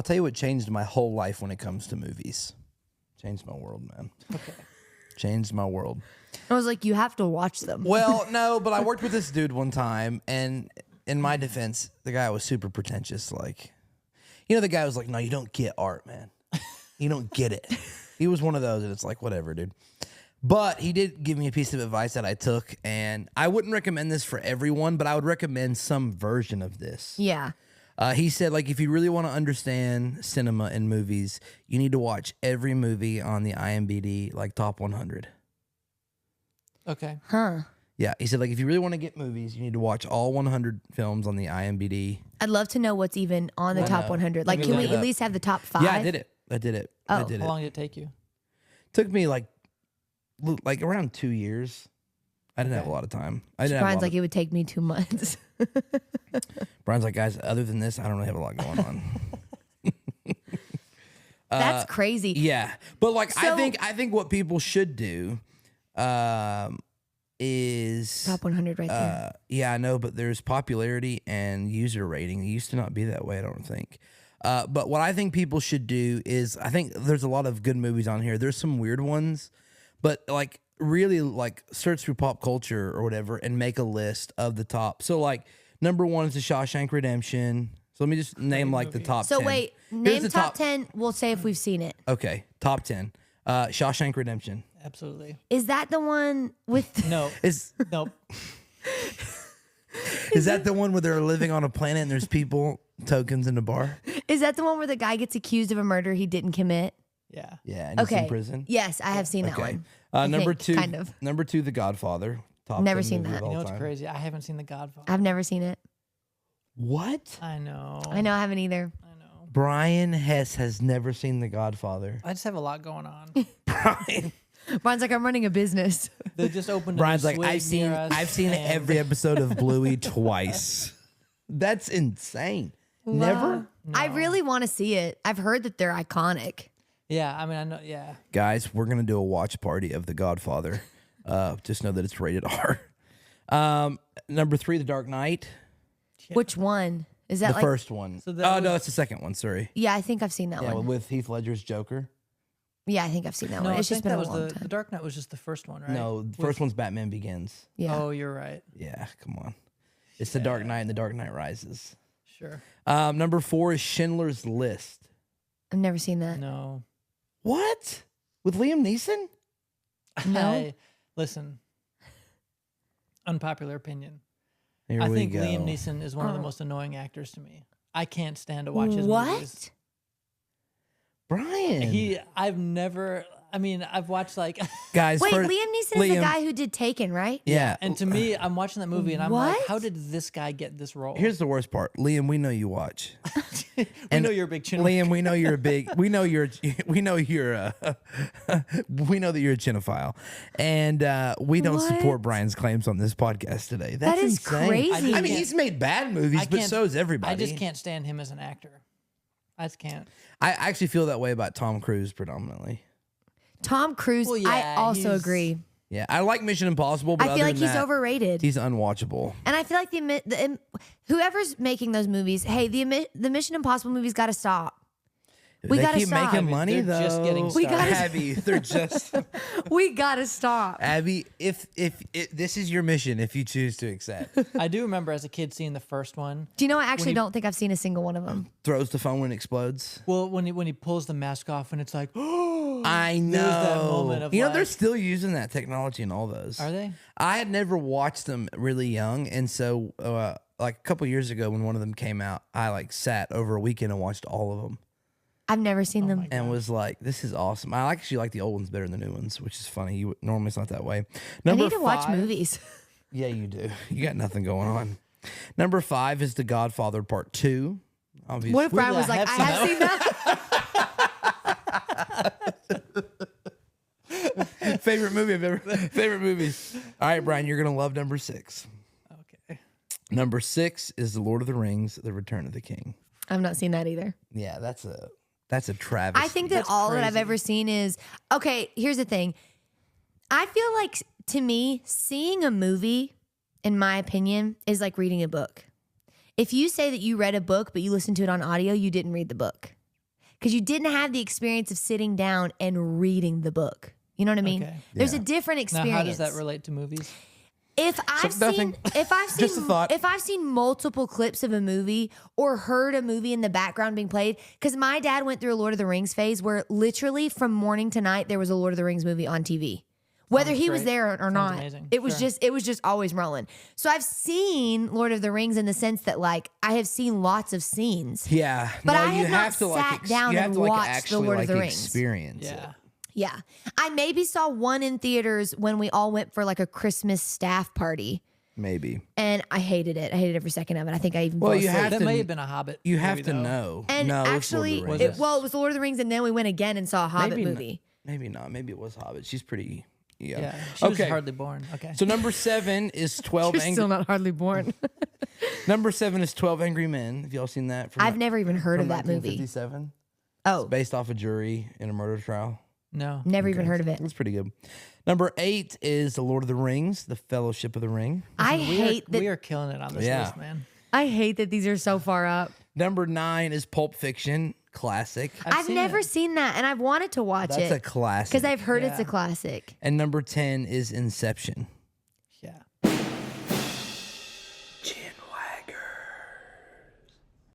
I'll tell you what changed my whole life when it comes to movies. Changed my world, man. Okay. Changed my world. I was like, you have to watch them. Well, no, but I worked with this dude one time, and in my defense, the guy was super pretentious. Like, the guy was like, no, you don't get art, man. You don't get it. He was one of those, and it's like, whatever, dude. But he did give me a piece of advice that I took, and I wouldn't recommend this for everyone, but I would recommend some version of this. Yeah. He said, like, if you really want to understand cinema and movies, you need to watch every movie on the IMdB, like, top 100. Okay. Huh. Yeah, he said, like, if you really want to get movies, you need to watch all 100 films on the IMdB. I'd love to know what's even on the top 100. Like, me can look we it at up. least have the top 5? Yeah, I did it. I did it. Oh. I did How it. long did it take you? Took me, like around 2 years. I didn't have a lot of time. I didn't have a Brian's lot like, it would take me 2 months. Brian's like, guys, other than this, I don't really have a lot going on. That's crazy. Yeah, but like So- I think what people should do is Top 100 right there. yeah, I know, but there's popularity and user rating. It used to not be that way, I don't think. But what I think people should do is, I think there's a lot of good movies on here. There's some weird ones, but like really like search through pop culture or whatever and make a list of the top. So like number 1 is The Shawshank Redemption. So let me just name like the top So 10. wait, Here's name the top 10. We'll say if we've seen it. Okay, top 10. Shawshank Redemption. Absolutely. Is that the one with... No. Is Nope. is that the one where they're living on a planet and there's people tokens in the bar? Is that the one where the guy gets accused of a murder he didn't commit? Yeah. Yeah, and he's Okay. in prison. Yes, I have seen that Okay. one. I Number think, 2, kind of. Number 2, The Godfather. Top Never 10 seen movie that. of You all know what's time. crazy? I haven't seen The Godfather. I've never seen it. What? I know. I know I haven't either. I know. Brian Hess has never seen The Godfather. I just have a lot going on. Brian. Brian's like, I'm running a business. They just opened. Brian's a like, swig near us, I've seen and- every episode of Bluey twice. That's insane. Never? I really want to see it. I've heard that they're iconic. Yeah, I mean, I know. Yeah. Guys, we're gonna do a watch party of The Godfather. Just know that it's rated R. Number 3, The Dark Knight. Which one? Is that The like... first one. So Oh that no, was- that's the second one. Sorry. Yeah, I think I've seen that Yeah, one. with Heath Ledger's Joker. Yeah, I think I've seen that No, one. I It's just think been that a was long the time. Dark Knight was just the first one, right? No, the first one's Batman Begins. Yeah. Oh, you're right. Yeah, come on. It's The Dark Knight and The Dark Knight Rises. Sure. Number 4 is Schindler's List. I've never seen that. No. What? With Liam Neeson? No. Listen. Unpopular opinion. Here I we think go. Liam Neeson is one of the most annoying actors to me. I can't stand to watch his What? movies. Brian. I've never. I mean, I've watched like. Guys, Wait, for- Liam Neeson is the guy who did Taken, right? Yeah. And to me, I'm watching that movie and I'm like, What? how did this guy get this role? Here's the worst part. Liam, we know you watch. we know you're a big chin. Liam, we know you're a big. We know you're. We know you're. We know that you're a cinophile, and we don't What? support Brian's claims on this podcast today. That's That is insane. crazy. I mean, he's made bad movies, but so has everybody. I just can't stand him as an actor. I just can't. I actually feel that way about Tom Cruise predominantly. Tom Cruise, Well, I yeah, also he's- agree. Yeah, I like Mission Impossible, but I feel other like than he's that, overrated. He's unwatchable. And I feel like whoever's making those movies, hey, the Mission Impossible movies got to stop. We they gotta keep stop. making money They're though. just getting We gotta- Abby, they're just We got to stop. Abby. If this is your mission, if you choose to accept, I do remember as a kid seeing the first one. Do you know, I actually don't think I've seen a single one of them. throws the phone when it explodes. Well, when he pulls the mask off and it's like, I know. There's that moment of they're like- still using that technology in all those. are they? I had never watched them really young, and so like a couple years ago when one of them came out, I like sat over a weekend and watched all of them, I've never seen them. and was like, "This is awesome." I actually like the old ones better than the new ones, which is funny. Normally it's not that way. I Number need to watch 5 movies. Yeah, you do. You got nothing going on. Number 5 is The Godfather Part 2. Obviously. What if Brian Weirdly, was I like, I have have seen seen that? favorite movie I've ever favorite movies. All right, Brian, you're gonna love number 6. Okay. Number 6 is The Lord of the Rings: The Return of the King. I've not seen that either. Yeah, that's a travesty. I think that That's all that I've crazy. ever seen is okay. Here's the thing. I feel like to me, seeing a movie, in my opinion, is like reading a book. If you say that you read a book but you listened to it on audio, you didn't read the book. because you didn't have the experience of sitting down and reading the book. You know what I mean? Okay. There's a Yeah. different Now, experience. how does that relate to movies? If I've nothing. Just a thought. if I've seen multiple clips of a movie or heard a movie in the background being played, because my dad went through a Lord of the Rings phase where literally from morning to night there was a Lord of the Rings movie on TV. Whether he was great. there or Sounds not, amazing. it was Sure. just always rolling. So I've seen Lord of the Rings in the sense that like I have seen lots of scenes. Yeah, But I you have not have to like sat down you have and to like watched The actually Lord of like the Rings. experience it. Yeah. Yeah, I maybe saw one in theaters when we all went for like a Christmas staff party. Maybe. And I hated it. I hated every second of it. I think I even Well, fell you asleep. have That to- may have been a Hobbit. You have movie, to though. know. And no, actually, it was Lord of the Was Rings. it? well, it was the Lord of the Rings, and then we went again and saw a Hobbit Maybe movie. Maybe not. Maybe it was Hobbit. She's pretty. Yeah. Yeah. She was Okay. hardly born. Okay. So number 7 is 12 You're angry. still not hardly born. Number 7 is 12 Angry Men. Have y'all seen that? From I've never even heard from of that movie. 1957. Oh, Based off a jury in a murder trial. no. never even heard of it. It's pretty good. Number 8 is The Lord of the Rings, The Fellowship of the Ring. I We hate are, that. we are killing it on this Yeah. list, man. I hate that these are so far up. Number 9 is Pulp Fiction, classic. I've seen never it. seen that, and I've wanted to watch That's a it classic. because I've heard it's Yeah. a classic. And number 10 is Inception.